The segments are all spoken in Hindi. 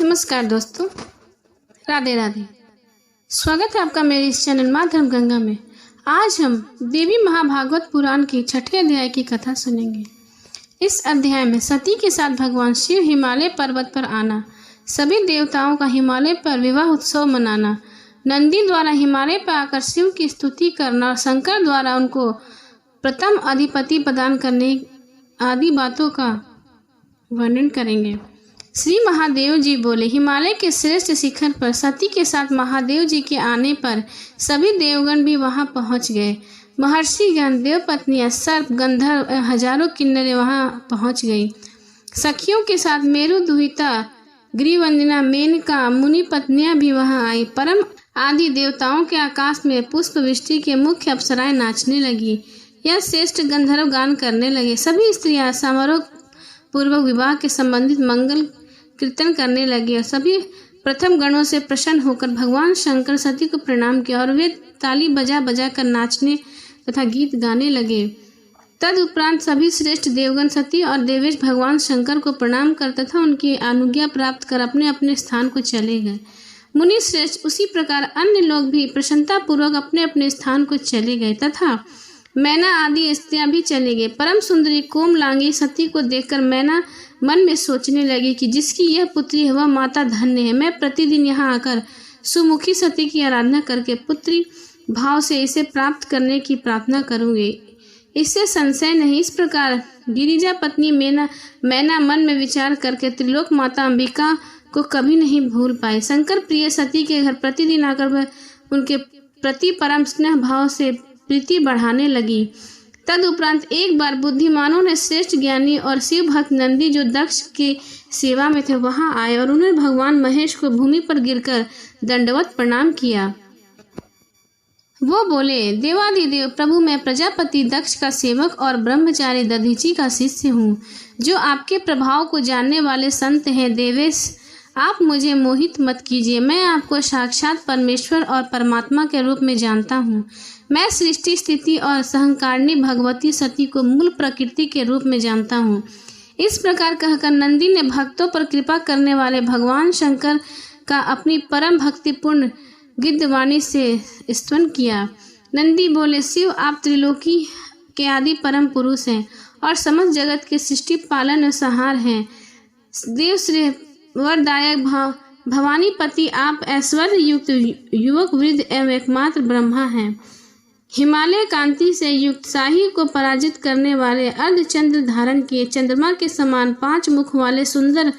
नमस्कार दोस्तों, राधे राधे। स्वागत है आपका मेरे इस चैनल माँ धर्म गंगा में। आज हम देवी महाभागवत पुराण के 6ठे अध्याय की कथा सुनेंगे। इस अध्याय में सती के साथ भगवान शिव हिमालय पर्वत पर आना, सभी देवताओं का हिमालय पर विवाह उत्सव मनाना, नंदी द्वारा हिमालय पर आकर शिव की स्तुति करना और शंकर द्वारा उनको प्रथम अधिपति प्रदान करने आदि बातों का वर्णन करेंगे। श्री महादेव जी बोले, हिमालय के श्रेष्ठ शिखर पर सती के साथ महादेव जी के आने पर सभी देवगण भी वहां पहुंच गए। महर्षिगण, देवपत्नियां, सर्प, गंधर्व, हजारों किन्नरें वहां पहुंच गई। सखियों के साथ मेरु, दुहिता, ग्रीवंदना, मेनका, मुनि पत्नियां भी वहां आई। परम आदि देवताओं के आकाश में पुष्प वृष्टि के मुख्य अप्सराएं नाचने लगी। यह श्रेष्ठ गंधर्व गान करने लगे। सभी स्त्रियां समारोह पूर्वक विवाह के संबंधित मंगल कीर्तन करने लगे और सभी प्रथम गणों से प्रसन्न होकर भगवान शंकर सती को प्रणाम किया और वे ताली बजा बजा कर नाचने तथा गीत गाने लगे। तदुपरांत सभी श्रेष्ठ देवगण सती और देवेश भगवान शंकर को प्रणाम कर तथा उनकी अनुज्ञा प्राप्त कर अपने अपने स्थान को चले गए। मुनि श्रेष्ठ उसी प्रकार अन्य लोग भी प्रसन्नता पूर्वक अपने अपने स्थान को चले गए तथा मैना आदि स्त्रियां भी चले गए। परम सुंदरी कोमलांगी सती को देखकर मैना मन में सोचने लगी कि जिसकी यह पुत्री है वह माता धन्य है। मैं प्रतिदिन यहाँ आकर सुमुखी सती की आराधना करके पुत्री भाव से इसे प्राप्त करने की प्रार्थना करूंगी। इससे संशय नहीं। इस प्रकार गिरिजा पत्नी मैना मन में विचार करके त्रिलोक माता अंबिका को कभी नहीं भूल पाए। शंकर प्रिय सती के घर प्रतिदिन आकर वह उनके प्रति परम स्नेह भाव से प्रीति बढ़ाने लगी। तदुपरांत एक बार बुद्धिमानों ने श्रेष्ठ ज्ञानी और शिव भक्त नंदी जो दक्ष की सेवा में थे वहां आए और उन्होंने भगवान महेश को भूमि पर गिरकर दंडवत प्रणाम किया। वो बोले, देवादिदेव प्रभु, मैं प्रजापति दक्ष का सेवक और ब्रह्मचारी दधीची का शिष्य हूँ, जो आपके प्रभाव को जानने वाले संत हैं। देवेश, आप मुझे मोहित मत कीजिए। मैं आपको साक्षात परमेश्वर और परमात्मा के रूप में जानता हूँ। मैं सृष्टि, स्थिति और सहंकारणी भगवती सती को मूल प्रकृति के रूप में जानता हूँ। इस प्रकार कहकर नंदी ने भक्तों पर कृपा करने वाले भगवान शंकर का अपनी परम भक्तिपूर्ण गिद्धवाणी से स्तवन किया। नंदी बोले, शिव, आप त्रिलोकी के आदि परम पुरुष हैं और समस्त जगत के सृष्टि पालन और संहार हैं। देव श्री वरदायक भवानीपति, आप ऐश्वर्य युक्त युवक, वृद्ध एवं एकमात्र ब्रह्मा हैं। हिमालय कांति से युक्त शाही को पराजित करने वाले अर्धचंद्र धारण किए चंद्रमा के समान 5 मुख वाले सुंदर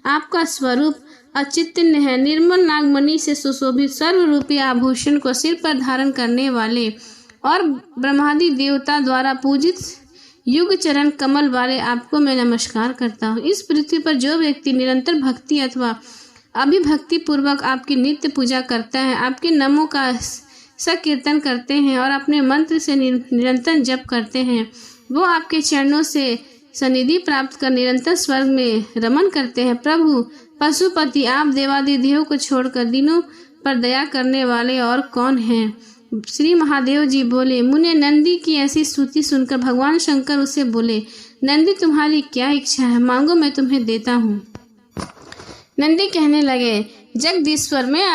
आपका स्वरूप अचिंत्य है। निर्मल नागमणि से सुशोभित सर्वरूपी आभूषण को सिर पर धारण करने वाले और ब्रह्मादि देवता द्वारा पूजित युग चरण कमल वाले आपको मैं नमस्कार करता हूँ। इस पृथ्वी पर जो व्यक्ति निरंतर भक्ति अथवा अभिभक्ति पूर्वक आपकी नित्य पूजा करता है, आपके नामों का संकीर्तन करते हैं और अपने मंत्र से निरंतर जप करते हैं, वो आपके चरणों से सनिधि प्राप्त कर निरंतर स्वर्ग में रमन करते हैं। प्रभु पशुपति, आप देवादिदेव को छोड़कर दिनों पर दया करने वाले और कौन हैं? श्री महादेव जी बोले, मुने नंदी की ऐसी स्तुति सुनकर भगवान शंकर उसे बोले, नंदी, तुम्हारी क्या इच्छा है? मांगो, मैं तुम्हें देता हूँ। नंदी कहने लगे, जगदीश्वर, मैं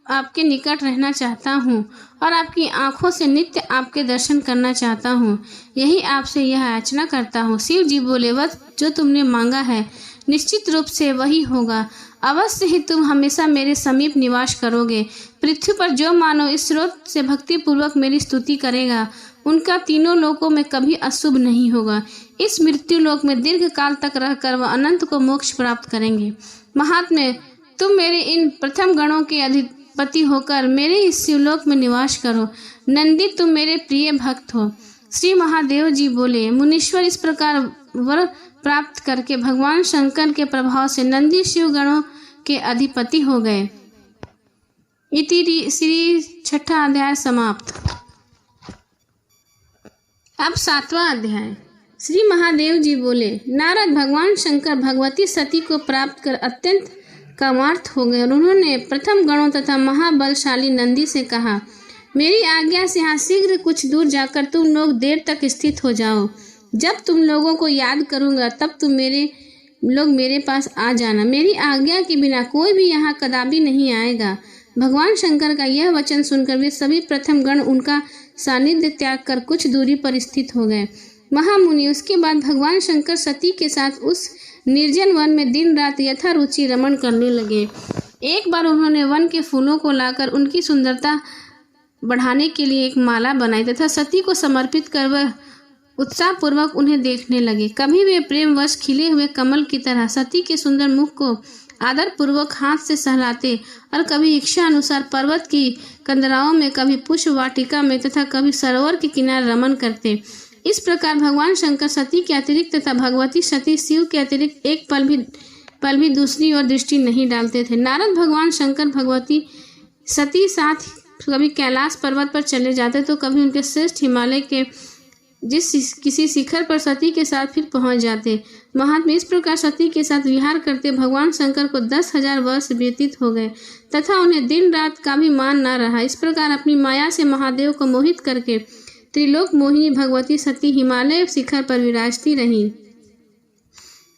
आपके निकट रहना चाहता हूँ और आपकी आंखों से नित्य आपके दर्शन करना चाहता हूँ। यही आपसे यह याचना करता हूँ। शिव जी बोले, वह जो तुमने मांगा है निश्चित रूप से वही होगा। अवश्य ही तुम हमेशा मेरे समीप निवास करोगे। पृथ्वी पर जो मानव इस स्रोत से भक्ति पूर्वक मेरी स्तुति करेगा, उनका तीनों लोकों में कभी अशुभ नहीं होगा। इस मृत्यु लोक में दीर्घ काल तक रहकर वह अनंत को मोक्ष प्राप्त करेंगे। महात्मे, तुम मेरे इन प्रथम गणों के अधिपति होकर मेरे इस शिवलोक में निवास करो। नंदी, तुम मेरे प्रिय भक्त हो। श्री महादेव जी बोले, मुनीश्वर, इस प्रकार वर प्राप्त करके भगवान शंकर के प्रभाव से नंदी शिव गणों के अधिपति हो गए। इति श्री 6ठा अध्याय समाप्त। अब 7वां अध्याय। श्री महादेव जी बोले, नारद, भगवान शंकर भगवती सती को प्राप्त कर अत्यंत कामार्थ हो गए और उन्होंने प्रथम गणों तथा महाबलशाली नंदी से कहा, मेरी आज्ञा से यहाँ शीघ्र कुछ दूर जाकर तुम लोग देर तक स्थित हो जाओ। जब तुम लोगों को याद करूंगा तब तुम लोग मेरे पास आ जाना, मेरी आज्ञा के बिना कोई भी यहाँ कदापि नहीं आएगा। भगवान शंकर का यह वचन सुनकर वे सभी प्रथम गण उनका सानिध्य त्याग कर कुछ दूरी पर स्थित हो गए। महामुनि उसके बाद भगवान शंकर सती के साथ उस निर्जन वन में दिन रात यथारुचि रमण करने लगे। एक बार उन्होंने वन के फूलों को लाकर उनकी सुंदरता बढ़ाने के लिए एक माला बनाई तथा सती को समर्पित कर वह उत्साहपूर्वक उन्हें देखने लगे। कभी वे प्रेमवश खिले हुए कमल की तरह सती के सुंदर मुख को आदर पूर्वक हाथ से सहलाते और कभी इच्छा अनुसार पर्वत की कंदराओं में, कभी पुष्प वाटिका में तथा कभी सरोवर के किनारे रमण करते। इस प्रकार भगवान शंकर सती के अतिरिक्त तथा भगवती सती शिव के अतिरिक्त एक पल भी दूसरी ओर दृष्टि नहीं डालते थे। नारद भगवान शंकर भगवती सती साथ कभी कैलाश पर्वत पर चले जाते तो कभी उनके श्रेष्ठ हिमालय के किसी शिखर पर सती के साथ फिर पहुंच जाते। महात्मा इस प्रकार सती के साथ विहार करते भगवान शंकर को 10,000 वर्ष व्यतीत हो गए तथा उन्हें दिन रात का भी मान न रहा। इस प्रकार अपनी माया से महादेव को मोहित करके त्रिलोक मोहिनी भगवती सती हिमालय शिखर पर विराजती रही।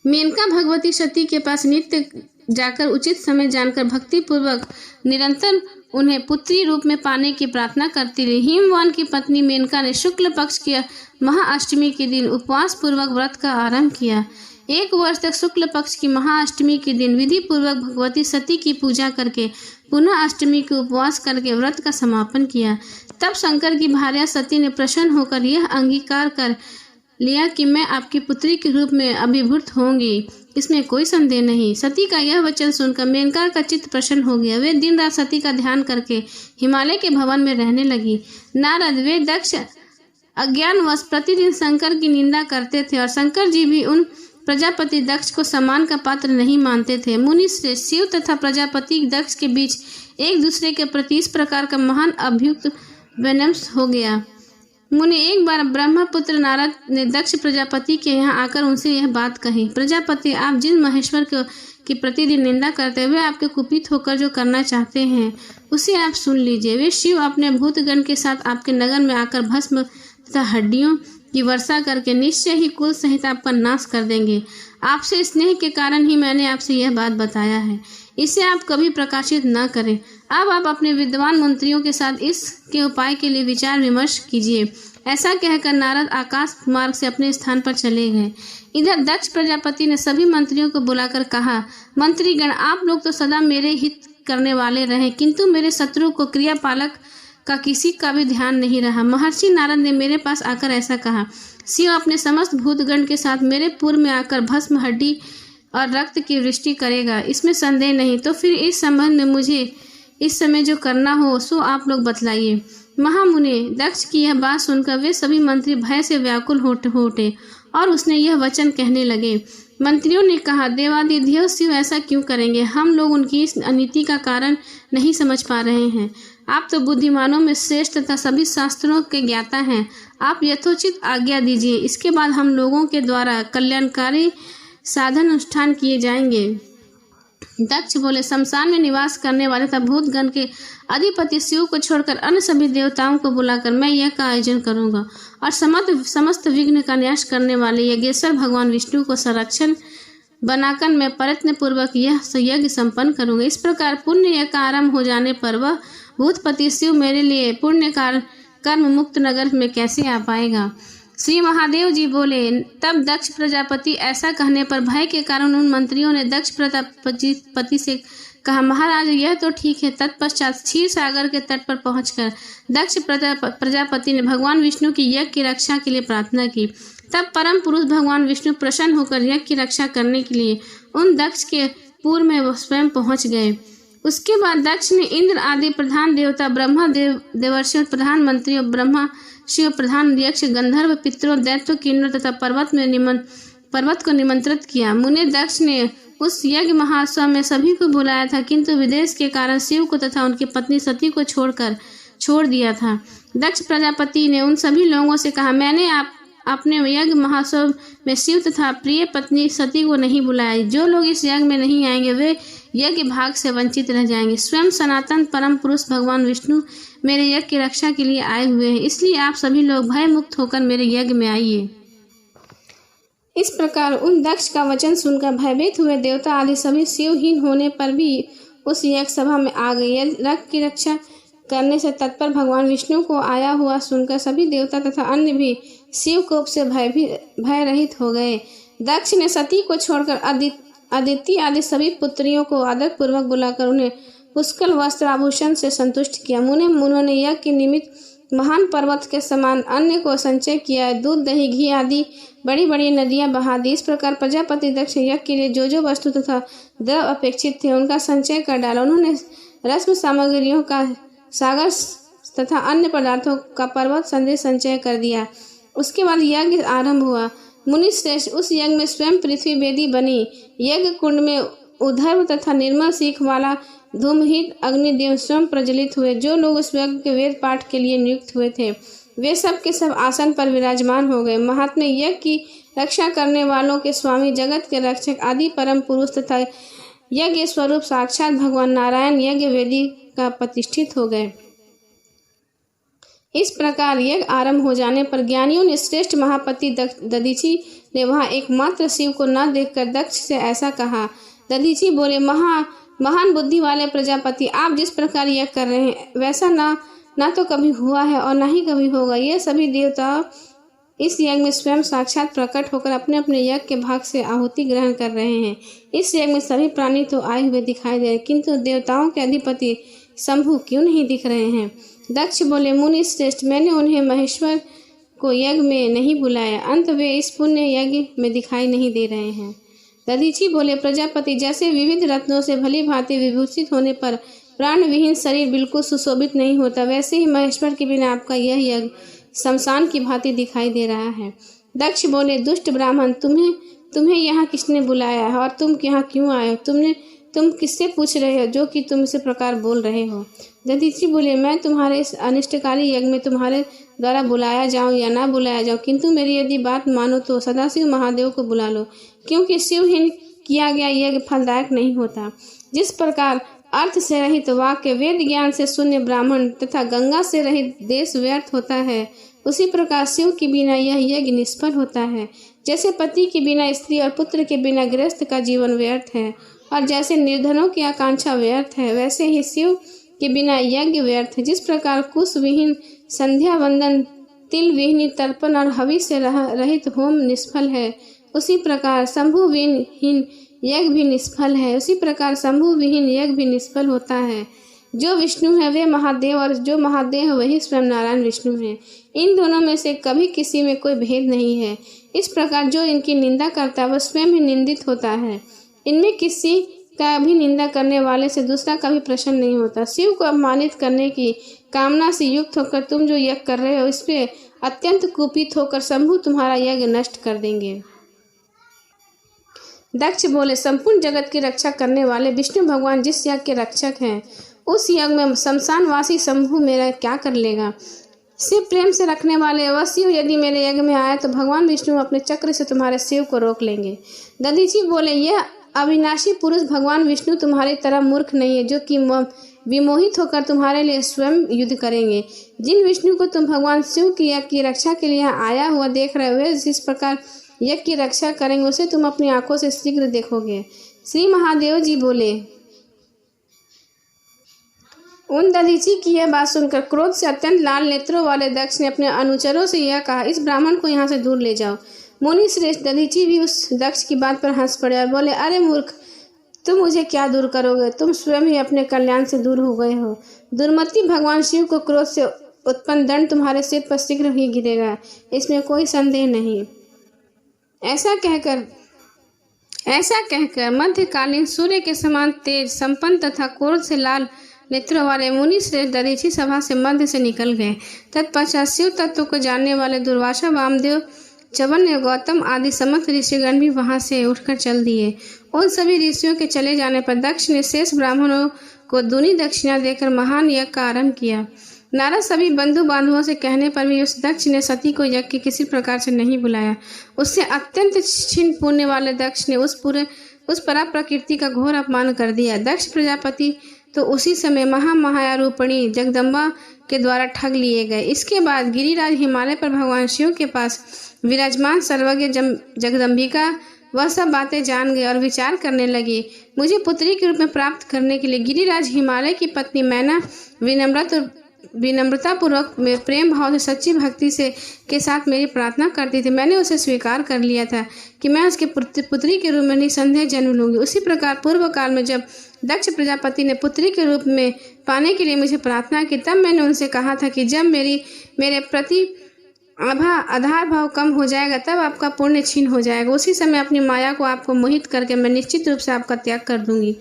मेनका भगवती सती के पास नित्य जाकर उचित समय जानकर भक्ति पूर्वक निरंतर उन्हें पुत्री रूप में पाने की प्रार्थना करती रही। हिमवान की पत्नी मेनका ने शुक्ल पक्ष की महाअष्टमी के दिन उपवास पूर्वक व्रत का आरंभ किया। 1 वर्ष तक शुक्ल पक्ष की महाअष्टमी के दिन विधि पूर्वक भगवती सती की पूजा करके पुनः अष्टमी के उपवास करके व्रत का समापन किया। तब शंकर की भार्या सती ने प्रसन्न होकर यह अंगीकार कर लिया कि मैं आपकी पुत्री के रूप में अभिभूत होंगी, इसमें कोई संदेह नहीं। सती का यह वचन सुनकर मेनका का चित्त प्रसन्न हो गया। वे दिन रात सती का ध्यान करके हिमालय के भवन में रहने लगी। नारद वे दक्ष अज्ञानवश प्रतिदिन शंकर की निंदा करते थे और शंकर जी भी उन प्रजापति दक्ष को सम्मान का पात्र नहीं मानते थे। मुनि श्रेष्ठ शिव तथा प्रजापति दक्ष के बीच एक दूसरे के प्रति इस प्रकार का महान अभ्युक्त विनम्र हो गया। मुनि एक बार ब्रह्मपुत्र नारद ने दक्ष प्रजापति के यहाँ आकर उनसे यह बात कही, प्रजापति आप जिस महेश्वर की प्रतिदिन निंदा करते हुए आपके कुपित होकर जो करना चाहते हैं उसे आप सुन लीजिए। वे शिव अपने भूतगण के साथ आपके नगर में आकर भस्म तथा हड्डियों की वर्षा करके निश्चय ही कुल सहित आपका नाश कर देंगे। आपसे स्नेह के कारण ही मैंने आपसे यह बात बताया है, इसे आप कभी प्रकाशित न करें। अब आप अपने विद्वान मंत्रियों के साथ इसके उपाय के लिए विचार विमर्श कीजिए। ऐसा कहकर नारद आकाश मार्ग से अपने स्थान पर चले गए। इधर दक्ष प्रजापति ने सभी मंत्रियों को बुलाकर कहा, मंत्रीगण आप लोग तो सदा मेरे हित करने वाले रहे, किंतु मेरे शत्रु को क्रियापालक का किसी का भी ध्यान नहीं रहा। महर्षि नारद ने मेरे पास आकर ऐसा कहा, शिव अपने समस्त भूतगण के साथ मेरे पूर्व में आकर भस्म हड्डी और रक्त की वृष्टि करेगा, इसमें संदेह नहीं। तो फिर इस संबंध में मुझे इस समय जो करना हो सो आप लोग बतलाइए। महामुनि दक्ष की यह बात सुनकर वे सभी मंत्री भय से व्याकुल हो उठे और उसने यह वचन कहने लगे। मंत्रियों ने कहा, देवाधिदेव शिव ऐसा क्यों करेंगे? हम लोग उनकी इस अनीति का कारण नहीं समझ पा रहे हैं। आप तो बुद्धिमानों में श्रेष्ठ तथा सभी शास्त्रों के ज्ञाता हैं। आप यथोचित आज्ञा दीजिए, इसके बाद हम लोगों के द्वारा कल्याणकारी साधन अनुष्ठान किए जाएंगे। दक्ष बोले, शमशान में निवास करने वाले तथा भूतगण के अधिपति शिव को छोड़कर अन्य सभी देवताओं को बुलाकर मैं यह का आयोजन करूंगा और समस्त विघ्न का नाश करने वाले यज्ञेश्वर भगवान विष्णु को संरक्षण बनाकर मैं प्रयत्न पूर्वक यह यज्ञ संपन्न करूंगा। इस प्रकार पुण्य यज्ञ का आरंभ हो जाने पर वह भूतपति शिव मेरे लिए पुण्य कर्म मुक्त नगर में कैसे आ पाएगा? श्री महादेव जी बोले। तब दक्ष प्रजापति ऐसा कहने पर भय के कारण उन मंत्रियों ने दक्ष प्रजापति से कहा, महाराज यह तो ठीक है। तत्पश्चात क्षीर सागर के तट पर पहुंचकर दक्ष प्रजापति ने भगवान विष्णु की यज्ञ की रक्षा के लिए प्रार्थना की। तब परम पुरुष भगवान विष्णु प्रसन्न होकर यज्ञ की रक्षा करने के लिए उन दक्ष के पूर्व में स्वयं पहुंच गए। उसके बाद दक्ष ने इंद्र आदि प्रधान देवता, ब्रह्मा देवर्षियों, प्रधान मंत्रियों, ब्रह्मा शिव, प्रधान यक्ष, गंधर्व, पितरों, दैत्यों, किन्नर तथा पर्वत को निमंत्रित किया। मुनि दक्ष ने उस यज्ञ महोत्सव में सभी को बुलाया था, किंतु विदेश के कारण शिव को तथा उनकी पत्नी सती को छोड़ दिया था। दक्ष प्रजापति ने उन सभी लोगों से कहा, मैंने अपने यज्ञ महोत्सव में शिव तथा प्रिय पत्नी सती को नहीं बुलाया। जो लोग इस यज्ञ में नहीं आएंगे वे यज्ञ भाग से वंचित रह जाएंगे। स्वयं सनातन परम पुरुष भगवान विष्णु मेरे यज्ञ की रक्षा के लिए आए हुए हैं, इसलिए आप सभी लोग भय मुक्त होकर मेरे यज्ञ में आइए। इस प्रकार उन दक्ष का वचन सुनकर भयभीत हुए देवता आदि सभी शिवहीन होने पर भी उस यज्ञ सभा में आ गए। यज्ञ की रक्षा करने से तत्पर भगवान विष्णु को आया हुआ सुनकर सभी देवता तथा अन्य भी शिव कोप से भय रहित हो गए। दक्ष ने सती को छोड़कर अदिति आदि सभी पुत्रियों को आदर पूर्वक बुलाकर उन्हें पुष्कल वस्त्र आभूषण से संतुष्ट किया। मुनों ने यज्ञ के निमित्त महान पर्वत के समान अन्न को संचय किया। दूध दही घी आदि बड़ी बड़ी नदियां बहा दी। इस प्रकार प्रजापति दक्ष यज्ञ के लिए जो वस्तु तथा द्रव अपेक्षित थे उनका संचय कर डाला। उन्होंने रस्म सामग्रियों का सागर तथा अन्य पदार्थों का पर्वत संदेश संचय कर दिया। उसके बाद यज्ञ आरंभ हुआ। मुनि श्रेष्ठ उस यज्ञ में स्वयं पृथ्वी वेदी बनी। यज्ञ कुंड में उधर्व तथा निर्मल सीख वाला धूमहित अग्निदेव स्वयं प्रज्वलित हुए। जो लोग उस यज्ञ के वेद पाठ के लिए नियुक्त हुए थे वे सब के सब आसन पर विराजमान हो गए। महात्मा यज्ञ की रक्षा करने वालों के स्वामी जगत के रक्षक आदि परम पुरुष तथा यज्ञ स्वरूप साक्षात भगवान नारायण यज्ञ वेदी का प्रतिष्ठित हो गए। इस प्रकार यज्ञ आरंभ हो जाने पर ज्ञानियों ने श्रेष्ठ महापति दधीचि ने वहां एकमात्र शिव को न देखकर दक्ष से ऐसा कहा। दधीचि बोले, महान बुद्धि वाले प्रजापति, आप जिस प्रकार यज्ञ कर रहे हैं वैसा ना तो कभी हुआ है और ना ही कभी होगा। ये सभी देवता इस यज्ञ में स्वयं साक्षात प्रकट होकर अपने अपने यज्ञ के भाग से आहुति ग्रहण कर रहे हैं। इस यज्ञ में सभी प्राणी तो आए हुए दिखाई दे रहे, किंतु देवताओं के अधिपति शंभु क्यों नहीं दिख रहे हैं? दक्ष बोले, मुनि श्रेष्ठ, मैंने उन्हें महेश्वर को यज्ञ में नहीं बुलाया, अंत वे इस पुण्य यज्ञ में दिखाई नहीं दे रहे हैं। दधीचि बोले, प्रजापति, जैसे विविध रत्नों से भली भांति विभूषित होने पर प्राण विहीन शरीर बिल्कुल सुशोभित नहीं होता, वैसे ही महेश्वर के बिना आपका यह यज्ञ शमशान की भांति दिखाई दे रहा है। दक्ष बोले, दुष्ट ब्राह्मण, तुम्हें यहाँ किसने बुलाया है और तुम यहाँ क्यों आए हो? तुम किससे पूछ रहे हो जो कि तुम इस प्रकार बोल रहे हो? दधीचि बोले, मैं तुम्हारे इस अनिष्टकारी यज्ञ में तुम्हारे द्वारा बुलाया जाऊं या ना बुलाया जाऊं, किंतु मेरी यदि बात मानो तो सदाशिव महादेव को बुला लो, क्योंकि शिवहीन किया गया यज्ञ फलदायक नहीं होता। जिस प्रकार अर्थ से रहित वाक्य, वेद ज्ञान से शून्य ब्राह्मण तथा गंगा से रहित देश व्यर्थ होता है, उसी प्रकार शिव के बिना यह यज्ञ निष्फल होता है। जैसे पति के बिना स्त्री और पुत्र के बिना गृहस्थ का जीवन व्यर्थ है, और जैसे निर्धनों की आकांक्षा व्यर्थ है, वैसे ही शिव के बिना यज्ञ व्यर्थ है। जिस प्रकार कुश विहीन संध्या वंदन, तिल विहीन तर्पण और हवि से रहित होम निष्फल है, उसी प्रकार शंभु विहीन यज्ञ भी निष्फल है। उसी प्रकार शंभु विहीन यज्ञ भी निष्फल होता है। जो विष्णु है वे महादेव और जो महादेव है वही स्वयं नारायण विष्णु है। इन दोनों में से कभी किसी में कोई भेद नहीं है। इस प्रकार जो इनकी निंदा करता है वह स्वयं ही निंदित होता है। इनमें किसी का भी निंदा करने वाले से दूसरा कभी प्रसन्न नहीं होता। शिव को अपमानित करने की कामना से युक्त होकर तुम जो यज्ञ कर रहे हो इस पे अत्यंत कुपित होकर शंभु तुम्हारा यज्ञ नष्ट कर देंगे। दक्ष बोले, संपूर्ण जगत की रक्षा करने वाले विष्णु भगवान जिस यज्ञ के रक्षक हैं, उस यज्ञ में शमशानवासी शंभु मेरा क्या कर लेगा? शिव प्रेम से रखने वाले वह शिव यदि मेरे यज्ञ में आए तो भगवान विष्णु अपने चक्र से तुम्हारे शिव को रोक लेंगे। दधीचि बोले, यह अविनाशी पुरुष भगवान विष्णु तुम्हारी तरह मूर्ख नहीं है, जो कि विमोहित होकर तुम्हारे लिए स्वयं युद्ध करेंगे। जिन विष्णु को तुम भगवान शिव की यज्ञ की रक्षा के लिए आया हुआ देख रहे हुए, जिस प्रकार यज्ञ की रक्षा करेंगे उसे तुम अपनी आंखों से शीघ्र देखोगे। श्री महादेव जी बोले, उन दधीचि की यह बात सुनकर क्रोध से अत्यंत लाल नेत्रों वाले दक्ष ने अपने अनुचरों से यह कहा, इस ब्राह्मण को यहाँ से दूर ले जाओ। मुनि श्रेष्ठ दधीचि भी उस दक्ष की बात पर हंस पड़े और बोले, अरे मूर्ख, तुम मुझे क्या दूर करोगे? तुम स्वयं ही अपने कल्याण से दूर हो गए हो। दुर्मति भगवान शिव को क्रोध से उत्पन्न दंड तुम्हारे सिर पर शीघ्र ही गिरेगा, इसमें कोई संदेह नहीं। ऐसा कहकर मध्यकालीन सूर्य के समान तेज संपन्न तथा क्रोध से लाल नेत्रों वाले मुनि श्रेष्ठ दधीचि सभा से मध्य से निकल गए। तत्पश्चात शिव तत्व को जानने वाले दुर्वासा, वामदेव, चवन, गौतम आदि समस्त ऋषिगण भी वहां से उठकर चल दिए। उन सभी ऋषियों के चले जाने पर दक्ष ने शेष ब्राह्मणों को दूनी दक्षिणा देकर महान यज्ञ का आरंभ किया। नारद सभी बंधु बांधवों से कहने पर भी उस दक्ष ने सती को यज्ञ के किसी प्रकार से नहीं बुलाया। उससे अत्यंत क्षीण पुण्य वाले दक्ष ने उस परा प्रकृति का घोर अपमान कर दिया। दक्ष प्रजापति तो उसी समय महामायारूपिणी जगदम्बा के द्वारा ठग लिए गए। इसके बाद गिरिराज हिमालय पर भगवान शिव के पास विराजमान सर्वज्ञ जगदम्बिका वह सब बातें जान गए और विचार करने लगे। मुझे पुत्री के रूप में प्राप्त करने के लिए गिरिराज हिमालय की पत्नी मैना विनम्रता पूर्वक प्रेम भाव से सच्ची भक्ति से के साथ मेरी प्रार्थना करती थी। मैंने उसे स्वीकार कर लिया था कि मैं उसके पुत्री के रूप में निसंदेह जन्म लूंगी। उसी प्रकार पूर्व काल में जब दक्ष प्रजापति ने पुत्री के रूप में पाने के लिए मुझे प्रार्थना की, तब मैंने उनसे कहा था कि जब मेरे प्रति आधार भाव कम हो जाएगा तब आपका पुण्य छीन हो जाएगा। उसी समय अपनी माया को आपको मोहित करके मैं निश्चित रूप से आपका त्याग कर दूंगी।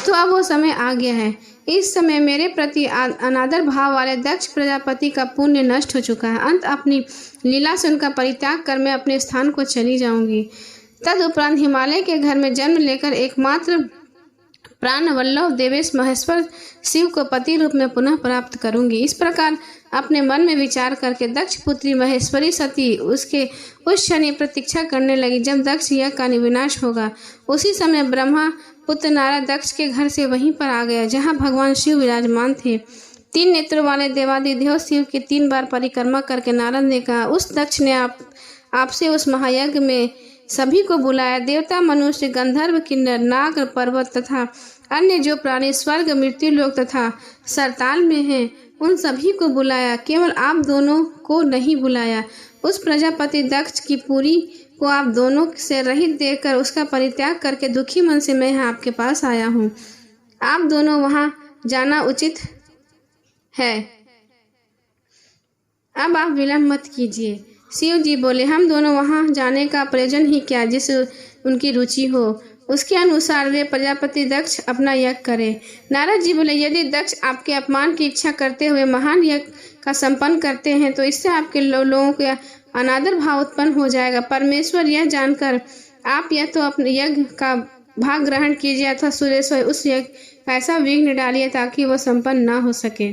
तो अब वो समय आ गया है। इस समय मेरे प्रति अनादर भाव वाले दक्ष प्रजापति का पुण्य नष्ट हो चुका है। अंत अपनी लीला से उनका परित्याग कर मैं अपने स्थान को चली जाऊंगी। तदुपरांत हिमालय के घर में जन्म लेकर एकमात्र प्राण वल्लभ देवेश महेश्वर शिव को पति रूप में पुनः प्राप्त करूंगी। इस प्रकार अपने मन में विचार करके दक्ष पुत्री महेश्वरी सती उसके उस क्षण प्रतीक्षा करने लगी जब दक्ष यज्ञ का विनाश होगा। उसी समय ब्रह्मा पुत्र नारद दक्ष के घर से वहीं पर आ गया जहां भगवान शिव विराजमान थे। 3 नेत्रों वाले देवादिदेव शिव की 3 बार परिक्रमा करके नारद ने कहा, उस दक्ष ने आपसे उस महायज्ञ में सभी को बुलाया। देवता, मनुष्य, गंधर्व, किन्नर, नाग, पर्वत तथा अन्य जो प्राणी स्वर्ग, मृत्यु लोक तथा सरताल में हैं, उन सभी को बुलाया। केवल आप दोनों को नहीं बुलाया। उस प्रजापति दक्ष की पुरी को आप दोनों से रहित देखकर उसका परित्याग करके दुखी मन से मैं यहाँ आपके पास आया हूँ। आप दोनों वहाँ जाना उचित है। अब आप विलंब मत कीजिए। शिव जी बोले, हम दोनों वहाँ जाने का प्रयोजन ही क्या, जिस उनकी रुचि हो उसके अनुसार वे प्रजापति दक्ष अपना यज्ञ करें। नारद जी बोले, यदि दक्ष आपके अपमान की इच्छा करते हुए महान यज्ञ का संपन्न करते हैं तो इससे आपके लोगों के अनादर भाव उत्पन्न हो जाएगा। परमेश्वर यह जानकर आप या तो अपने यज्ञ का भाग ग्रहण कीजिए अथवा सुरेश्वर उस यज्ञ का ऐसा विघ्न डालिए ताकि वह संपन्न ना हो सके।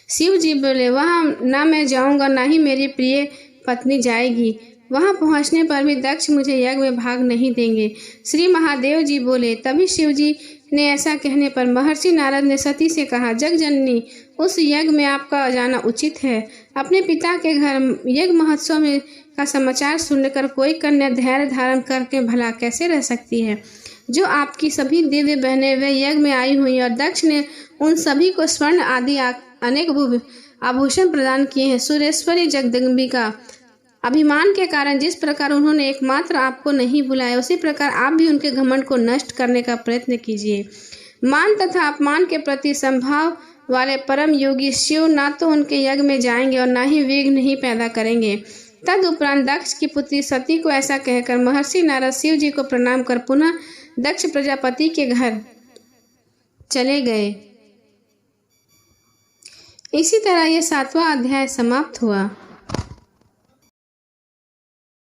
शिव जी बोले, वहाँ ना मैं जाऊंगा ना ही मेरी प्रिय पत्नी जाएगी। वहां पहुंचने पर भी दक्ष मुझे यज्ञ में भाग नहीं देंगे। श्री महादेव जी बोले। तभी शिव जी ने ऐसा कहने पर महर्षि नारद ने सती से कहा, जग जननी, उस यज्ञ में आपका जाना उचित है। अपने पिता के घर यज्ञ महोत्सव में का समाचार सुनकर कोई कन्या धैर्य धारण करके भला कैसे रह सकती है। जो आपकी सभी दिव्य बहनें वे यज्ञ में आई हुई और दक्ष ने उन सभी को स्वर्ण आदि अनेक आभूषण प्रदान किए हैं। सुरेश्वरी जगदम्बिका अभिमान के कारण जिस प्रकार उन्होंने एकमात्र आपको नहीं बुलाया, उसी प्रकार आप भी उनके घमंड को नष्ट करने का प्रयत्न कीजिए। मान तथा अपमान के प्रति संभाव वाले परम योगी शिव ना तो उनके यज्ञ में जाएंगे और ना ही विघ्न ही पैदा करेंगे। तदुपरांत दक्ष की पुत्री सती को ऐसा कहकर महर्षि नारद शिव जी को प्रणाम कर पुनः दक्ष प्रजापति के घर चले गए। इसी तरह यह 7वां अध्याय समाप्त हुआ।